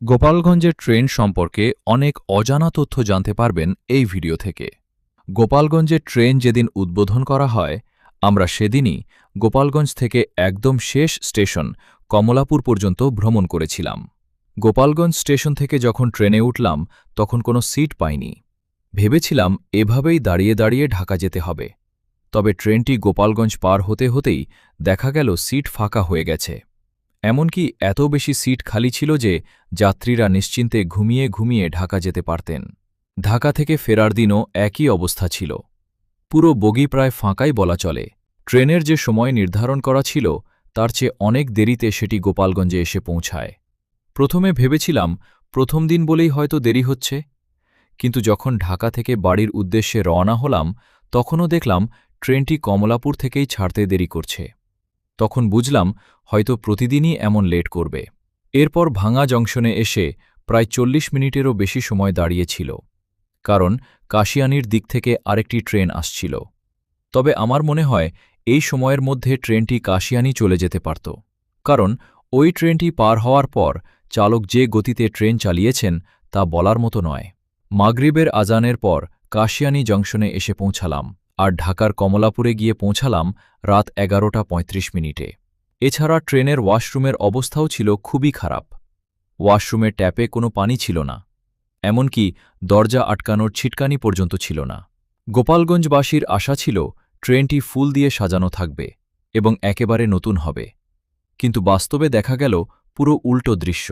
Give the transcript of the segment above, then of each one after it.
গোপালগঞ্জের ট্রেন সম্পর্কে অনেক অজানা তথ্য জানতে পারবেন এই ভিডিও থেকে। গোপালগঞ্জের ট্রেন যেদিন উদ্বোধন করা হয়, আমরা সেদিনই গোপালগঞ্জ থেকে একদম শেষ স্টেশন কমলাপুর পর্যন্ত ভ্রমণ করেছিলাম। গোপালগঞ্জ স্টেশন থেকে যখন ট্রেনে উঠলাম তখন কোনো সিট পাইনি। ভেবেছিলাম এভাবেই দাঁড়িয়ে দাঁড়িয়ে ঢাকা যেতে হবে। তবে ট্রেনটি গোপালগঞ্জ পার হতে হতেই দেখা গেল সিট ফাঁকা হয়ে গেছে। এমনকি এত বেশি সিট খালি ছিল যে যাত্রীরা নিশ্চিন্তে ঘুমিয়ে ঘুমিয়ে ঢাকা যেতে পারতেন। ঢাকা থেকে ফেরার দিনও একই অবস্থা ছিল। পুরো বগি প্রায় ফাঁকাই বলা চলে। ট্রেনের যে সময় নির্ধারণ করা ছিল তার চেয়ে অনেক দেরিতে সেটি গোপালগঞ্জে এসে পৌঁছায়। প্রথমে ভেবেছিলাম প্রথম দিন বলেই হয়তো দেরি হচ্ছে, কিন্তু যখন ঢাকা থেকে বাড়ির উদ্দেশ্যে রওনা হলাম তখনও দেখলাম ট্রেনটি কমলাপুর থেকেই ছাড়তে দেরি করছে। তখন বুঝলাম হয়তো প্রতিদিনই এমন লেট করবে। এরপর ভাঙা জংশনে এসে প্রায় ৪০ মিনিটেরও বেশি সময় দাঁড়িয়েছিল, কারণ কাশিয়ানীর দিক থেকে আরেকটি ট্রেন আসছিল। তবে আমার মনে হয় এই সময়ের মধ্যে ট্রেনটি কাশিয়ানী চলে যেতে পারত, কারণ ওই ট্রেনটি পার হওয়ার পর চালক যে গতিতে ট্রেন চালিয়েছেন তা বলার মতো নয়। মাগরিবের আজানের পর কাশিয়ানী জংশনে এসে পৌঁছালাম, আর ঢাকার কমলাপুরে গিয়ে পৌঁছালাম রাত 11:35। এছাড়া ট্রেনের ওয়াশরুমের অবস্থাও ছিল খুবই খারাপ। ওয়াশরুমের ট্যাপে কোনো পানি ছিল না, এমনকি দরজা আটকানোর ছিটকানি পর্যন্ত ছিল না। গোপালগঞ্জবাসীর আশা ছিল ট্রেনটি ফুল দিয়ে সাজানো থাকবে এবং একেবারে নতুন হবে, কিন্তু বাস্তবে দেখা গেল পুরো উল্টো দৃশ্য।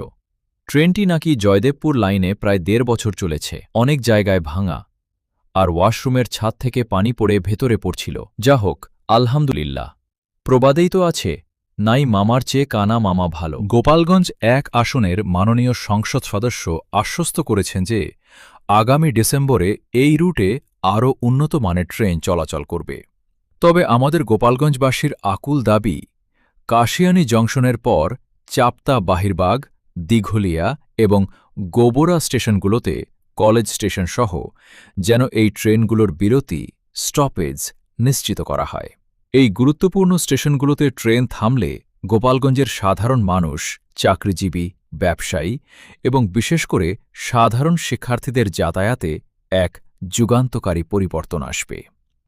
ট্রেনটি নাকি জয়দেবপুর লাইনে প্রায় ১.৫ বছর চলেছে, অনেক জায়গায় ভাঙা, আর ওয়াশরুমের ছাদ থেকে পানি পড়ে ভেতরে পড়ছিল। যা হোক, আলহামদুলিল্লাহ। প্রবাদেই তো আছে, নাই মামার চেয়ে কানা মামা ভালো। গোপালগঞ্জ ১ আসনের মাননীয় সংসদ সদস্য আশ্বস্ত করেছেন যে আগামী ডিসেম্বরে এই রুটে আরও উন্নত মানের ট্রেন চলাচল করবে। তবে আমাদের গোপালগঞ্জবাসীর আকুল দাবি, কাশিয়ানী জংশনের পর চাপতা বাহিরবাগ, দিঘলিয়া এবং গোবরা স্টেশনগুলোতে কলেজ স্টেশন সহ যেন এই ট্রেনগুলোর বিরতি স্টপেজ নিশ্চিত করা হয়। এই গুরুত্বপূর্ণ স্টেশনগুলোতে ট্রেন থামলে গোপালগঞ্জের সাধারণ মানুষ, চাকরিজীবী, ব্যবসায়ী এবং বিশেষ করে সাধারণ শিক্ষার্থীদের যাতায়াতে এক যুগান্তকারী পরিবর্তন আসবে।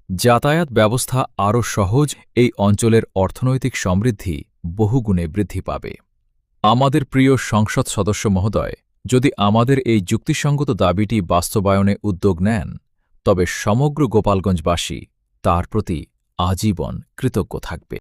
যাতায়াত ব্যবস্থা আরও সহজ, এই অঞ্চলের অর্থনৈতিক সমৃদ্ধি বহুগুণে বৃদ্ধি পাবে। আমাদের প্রিয় সংসদ সদস্য মহোদয়, যদি আমাদের এই যুক্তিসঙ্গত দাবিটি বাস্তবায়নে উদ্যোগ নেন, তবে সমগ্র গোপালগঞ্জবাসী তার প্রতি আজীবন কৃতজ্ঞ থাকবে।